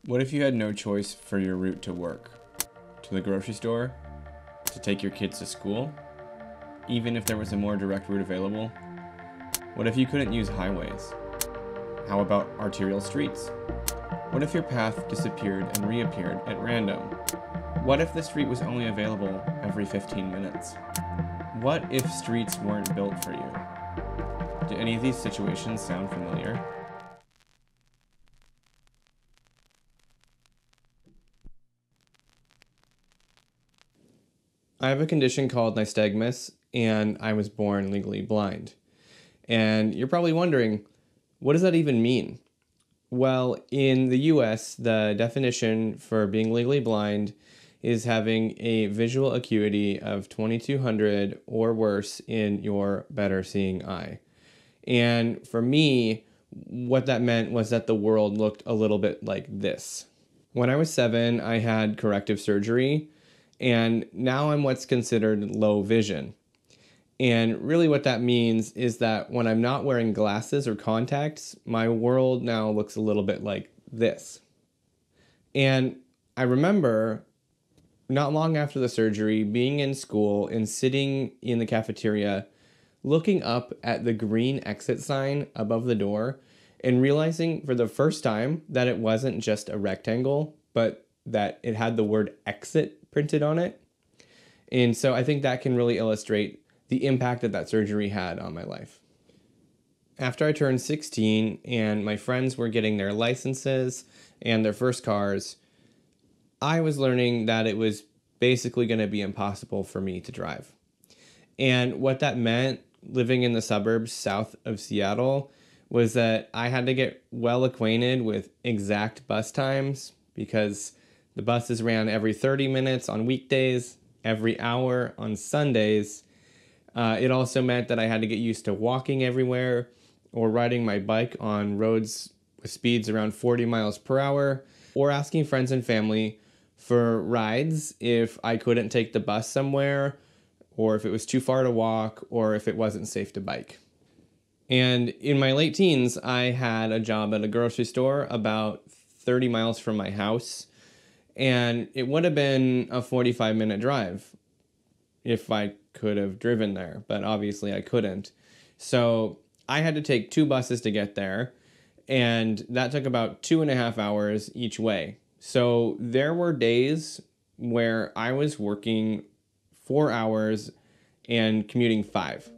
What if you had no choice for your route to work, to the grocery store, to take your kids to school, even if there was a more direct route available? What if you couldn't use highways? How about arterial streets? What if your path disappeared and reappeared at random? What if the street was only available every 15 minutes? What if streets weren't built for you? Do any of these situations sound familiar? I have a condition called nystagmus, and I was born legally blind. And you're probably wondering, what does that even mean? Well, in the US, the definition for being legally blind is having a visual acuity of 2200 or worse in your better seeing eye. And for me, what that meant was that the world looked a little bit like this. When I was 7, I had corrective surgery, and now I'm what's considered low vision. And really what that means is that when I'm not wearing glasses or contacts, my world now looks a little bit like this. And I remember not long after the surgery being in school and sitting in the cafeteria, looking up at the green exit sign above the door and realizing for the first time that it wasn't just a rectangle, but that it had the word exit printed on it. And so I think that can really illustrate the impact that that surgery had on my life. After I turned 16 and my friends were getting their licenses and their first cars, I was learning that it was basically going to be impossible for me to drive. And what that meant, living in the suburbs south of Seattle, was that I had to get well acquainted with exact bus times, because the buses ran every 30 minutes on weekdays, every hour on Sundays. It also meant that I had to get used to walking everywhere or riding my bike on roads with speeds around 40 miles per hour, or asking friends and family for rides if I couldn't take the bus somewhere, or if it was too far to walk, or if it wasn't safe to bike. And in my late teens, I had a job at a grocery store about 30 miles from my house, and it would have been a 45-minute drive if I could have driven there, but obviously I couldn't. So I had to take 2 buses to get there, and that took about 2.5 hours each way. So there were days where I was working 4 hours and commuting 5.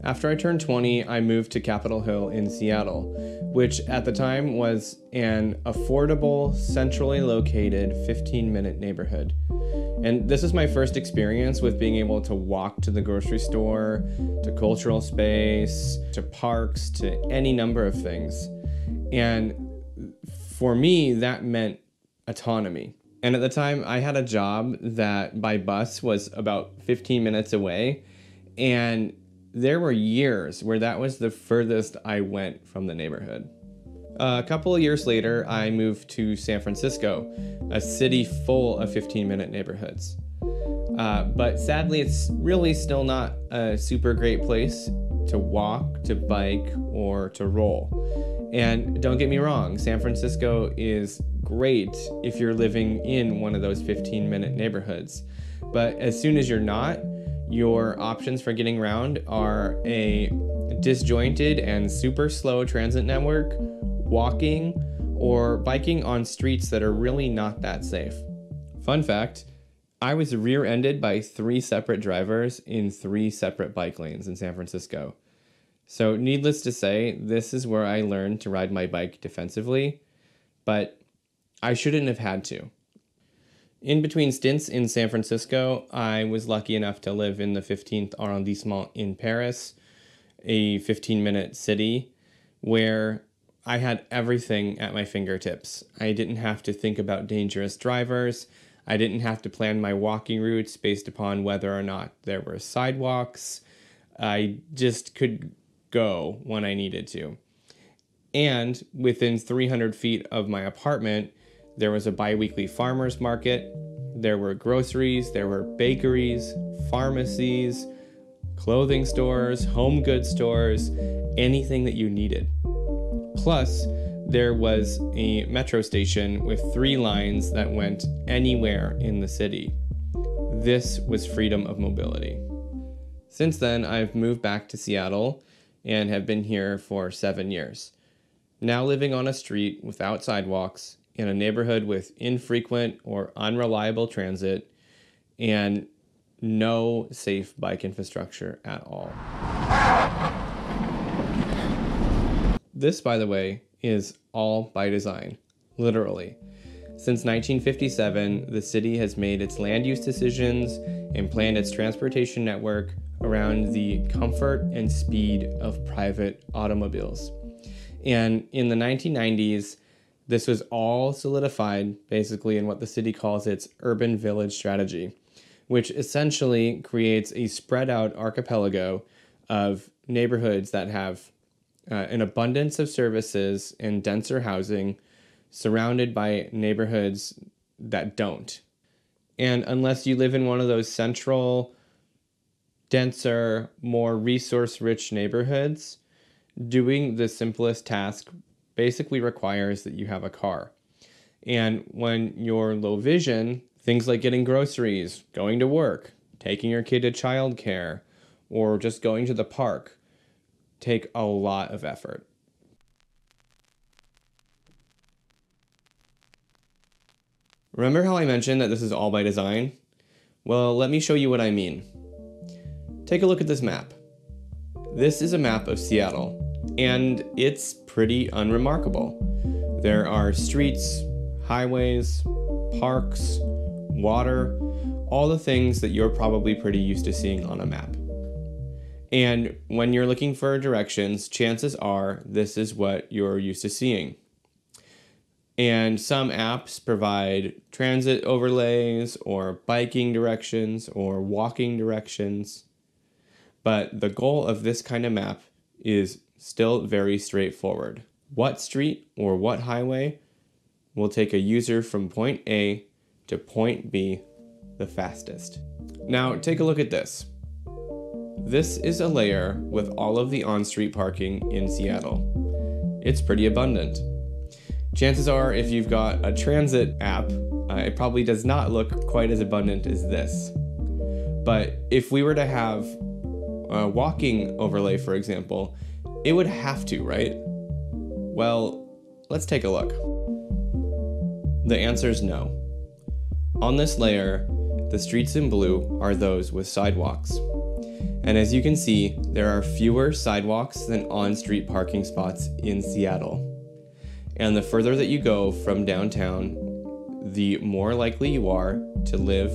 After I turned 20, I moved to Capitol Hill in Seattle, which at the time was an affordable, centrally located 15-minute neighborhood. And this is my first experience with being able to walk to the grocery store, to cultural space, to parks, to any number of things. And for me, that meant autonomy. And at the time, I had a job that by bus was about 15 minutes away, and there were years where that was the furthest I went from the neighborhood. A couple of years later, I moved to San Francisco, a city full of 15-minute neighborhoods. But sadly, it's really still not a super great place to walk, to bike, or to roll. And don't get me wrong, San Francisco is great if you're living in one of those 15-minute neighborhoods. But as soon as you're not, your options for getting around are a disjointed and super slow transit network, walking, or biking on streets that are really not that safe. Fun fact, I was rear-ended by 3 separate drivers in 3 separate bike lanes in San Francisco. So needless to say, this is where I learned to ride my bike defensively, but I shouldn't have had to. In between stints in San Francisco, I was lucky enough to live in the 15th arrondissement in Paris, a 15-minute city where I had everything at my fingertips. I didn't have to think about dangerous drivers. I didn't have to plan my walking routes based upon whether or not there were sidewalks. I just could go when I needed to. And within 300 feet of my apartment, there was a bi-weekly farmer's market. There were groceries, there were bakeries, pharmacies, clothing stores, home goods stores, anything that you needed. Plus, there was a metro station with 3 lines that went anywhere in the city. This was freedom of mobility. Since then, I've moved back to Seattle and have been here for 7 years. Now living on a street without sidewalks, in a neighborhood with infrequent or unreliable transit, and no safe bike infrastructure at all. This, by the way, is all by design, literally. Since 1957, the city has made its land use decisions and planned its transportation network around the comfort and speed of private automobiles. And in the 1990s, this was all solidified basically in what the city calls its urban village strategy, which essentially creates a spread out archipelago of neighborhoods that have an abundance of services and denser housing surrounded by neighborhoods that don't. And unless you live in one of those central, denser, more resource-rich neighborhoods, doing the simplest task basically requires that you have a car. And when you're low vision, things like getting groceries, going to work, taking your kid to childcare, or just going to the park take a lot of effort. Remember how I mentioned that this is all by design? Well, let me show you what I mean. Take a look at this map. This is a map of Seattle, and it's pretty unremarkable. There are streets, highways, parks, water, all the things that you're probably pretty used to seeing on a map. And when you're looking for directions, chances are this is what you're used to seeing. And some apps provide transit overlays or biking directions or walking directions. But the goal of this kind of map is still very straightforward. What street or what highway will take a user from point A to point B the fastest? Now take a look at this. This is a layer with all of the on-street parking in Seattle. It's pretty abundant. Chances are, if you've got a transit app, it probably does not look quite as abundant as this. But if we were to have a walking overlay, for example, it would have to, right? Well, let's take a look. The answer is no. On this layer, the streets in blue are those with sidewalks. And as you can see, there are fewer sidewalks than on-street parking spots in Seattle. And the further that you go from downtown, the more likely you are to live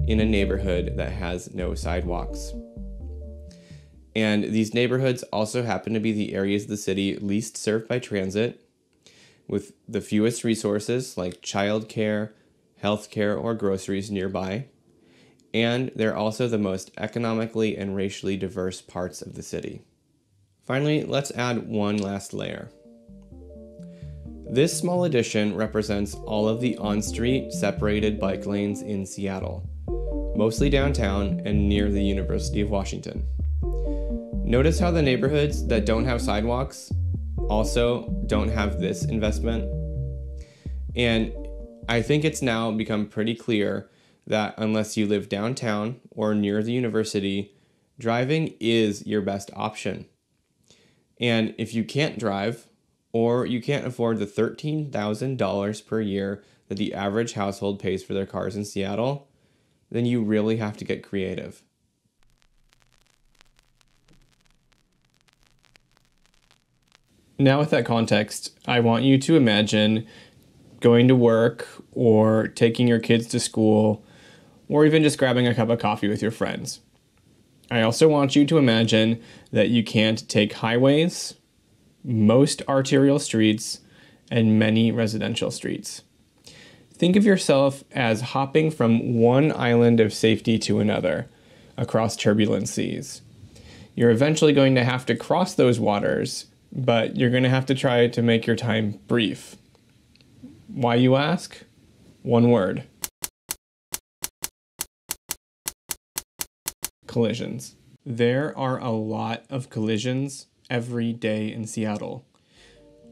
in a neighborhood that has no sidewalks. And these neighborhoods also happen to be the areas of the city least served by transit, with the fewest resources like childcare, healthcare, or groceries nearby. And they're also the most economically and racially diverse parts of the city. Finally, let's add one last layer. This small addition represents all of the on-street separated bike lanes in Seattle, mostly downtown and near the University of Washington. Notice how the neighborhoods that don't have sidewalks also don't have this investment? And I think it's now become pretty clear that unless you live downtown or near the university, driving is your best option. And if you can't drive, or you can't afford the $13,000 per year that the average household pays for their cars in Seattle, then you really have to get creative. Now with that context, I want you to imagine going to work or taking your kids to school, or even just grabbing a cup of coffee with your friends. I also want you to imagine that you can't take highways, most arterial streets, and many residential streets. Think of yourself as hopping from one island of safety to another across turbulent seas. You're eventually going to have to cross those waters, but you're going to have to try to make your time brief. Why, you ask? One word. Collisions. There are a lot of collisions every day in Seattle.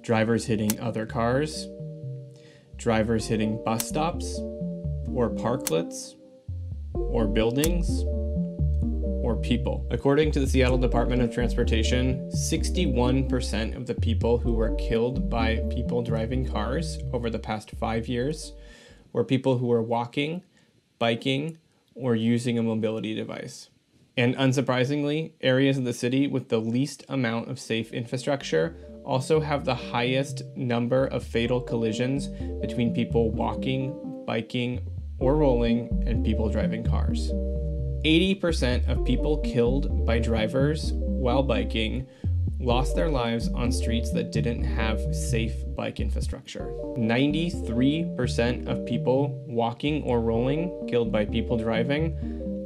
drivers hitting other cars, drivers hitting bus stops, or parklets, or buildings, or people. According to the Seattle Department of Transportation, 61% of the people who were killed by people driving cars over the past 5 years were people who were walking, biking, or using a mobility device. And unsurprisingly, areas of the city with the least amount of safe infrastructure also have the highest number of fatal collisions between people walking, biking, or rolling and people driving cars. 80% of people killed by drivers while biking lost their lives on streets that didn't have safe bike infrastructure. 93% of people walking or rolling killed by people driving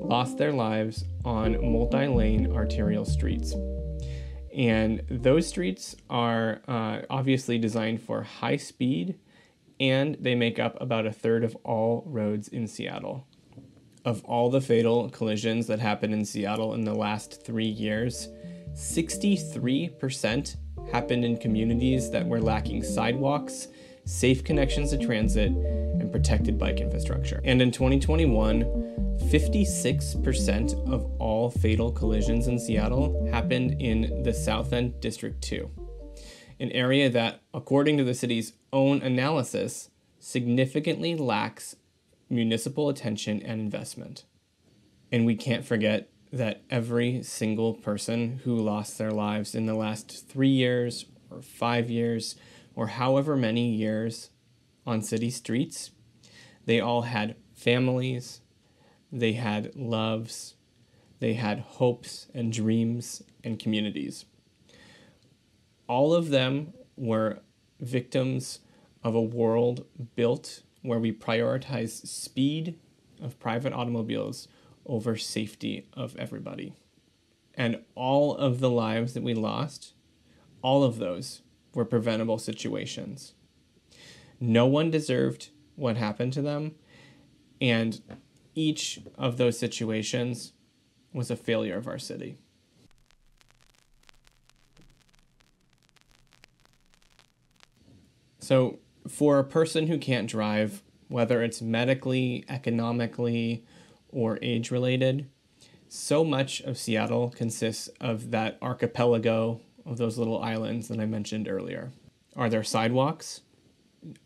lost their lives on multi-lane arterial streets. And those streets are obviously designed for high speed, and they make up about a third of all roads in Seattle. Of all the fatal collisions that happened in Seattle in the last 3 years, 63% happened in communities that were lacking sidewalks, safe connections to transit, and protected bike infrastructure. And in 2021, 56% of all fatal collisions in Seattle happened in the South End District 2, an area that, according to the city's own analysis, significantly lacks municipal attention and investment. And we can't forget that every single person who lost their lives in the last 3 years or 5 years or however many years on city streets, they all had families, they had loves, they had hopes and dreams and communities. All of them were victims of a world built where we prioritize speed of private automobiles over safety of everybody. And all of the lives that we lost, all of those were preventable situations. No one deserved what happened to them, and each of those situations was a failure of our city. So for a person who can't drive, whether it's medically, economically, or age-related, so much of Seattle consists of that archipelago of those little islands that I mentioned earlier. Are there sidewalks?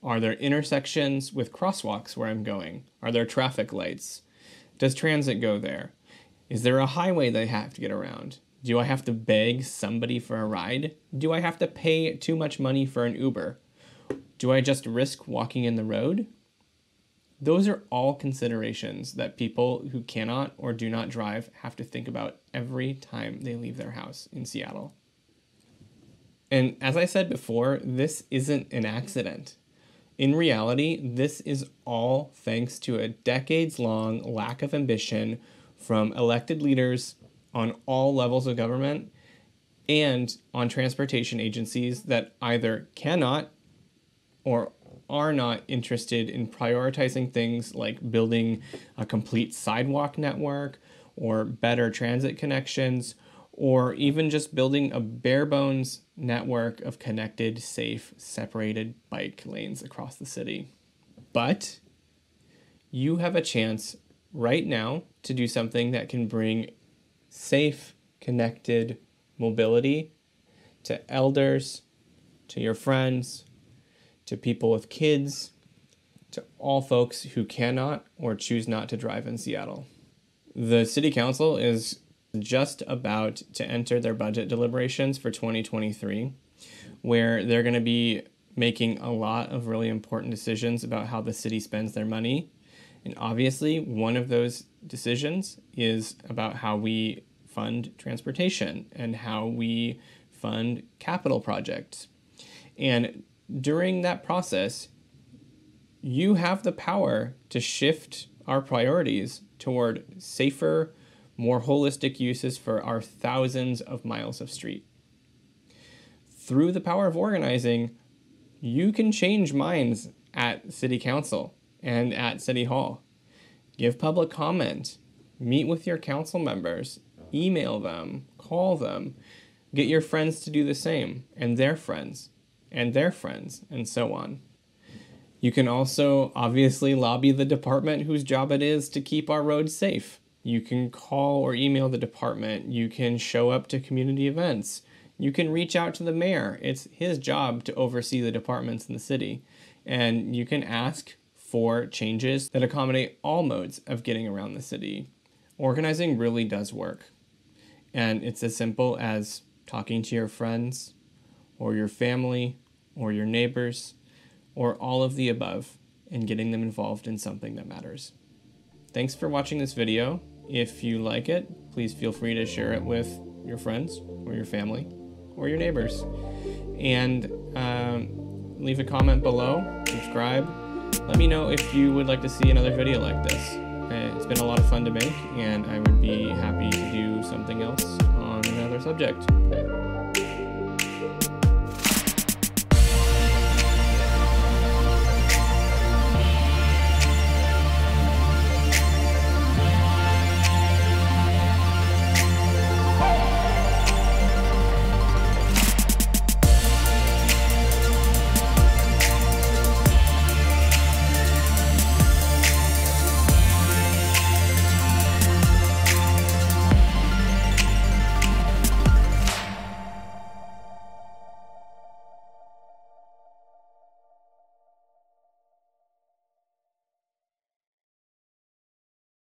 Are there intersections with crosswalks where I'm going? Are there traffic lights? Does transit go there? Is there a highway that I have to get around? Do I have to beg somebody for a ride? Do I have to pay too much money for an Uber? Do I just risk walking in the road? Those are all considerations that people who cannot or do not drive have to think about every time they leave their house in Seattle. And as I said before, this isn't an accident. In reality, this is all thanks to a decades-long lack of ambition from elected leaders on all levels of government and on transportation agencies that either cannot or are not interested in prioritizing things like building a complete sidewalk network or better transit connections, or even just building a bare bones network of connected, safe, separated bike lanes across the city. But you have a chance right now to do something that can bring safe, connected mobility to elders, to your friends, to people with kids, to all folks who cannot or choose not to drive in Seattle. The City Council is just about to enter their budget deliberations for 2023, where they're going to be making a lot of really important decisions about how the city spends their money. And obviously, one of those decisions is about how we fund transportation and how we fund capital projects. And during that process, you have the power to shift our priorities toward safer, more holistic uses for our thousands of miles of street. Through the power of organizing, you can change minds at City Council and at City Hall. Give public comment, meet with your council members, email them, call them, get your friends to do the same, and their friends. and their friends, and so on. You can also obviously lobby the department whose job it is to keep our roads safe. You can call or email the department. You can show up to community events. You can reach out to the mayor. It's his job to oversee the departments in the city. And you can ask for changes that accommodate all modes of getting around the city. Organizing really does work. And it's as simple as talking to your friends or your family or your neighbors or all of the above and getting them involved in something that matters. Thanks for watching this video. If you like it, please feel free to share it with your friends or your family or your neighbors. And leave a comment below, subscribe. Let me know if you would like to see another video like this. It's been a lot of fun to make, and I would be happy to do something else on another subject.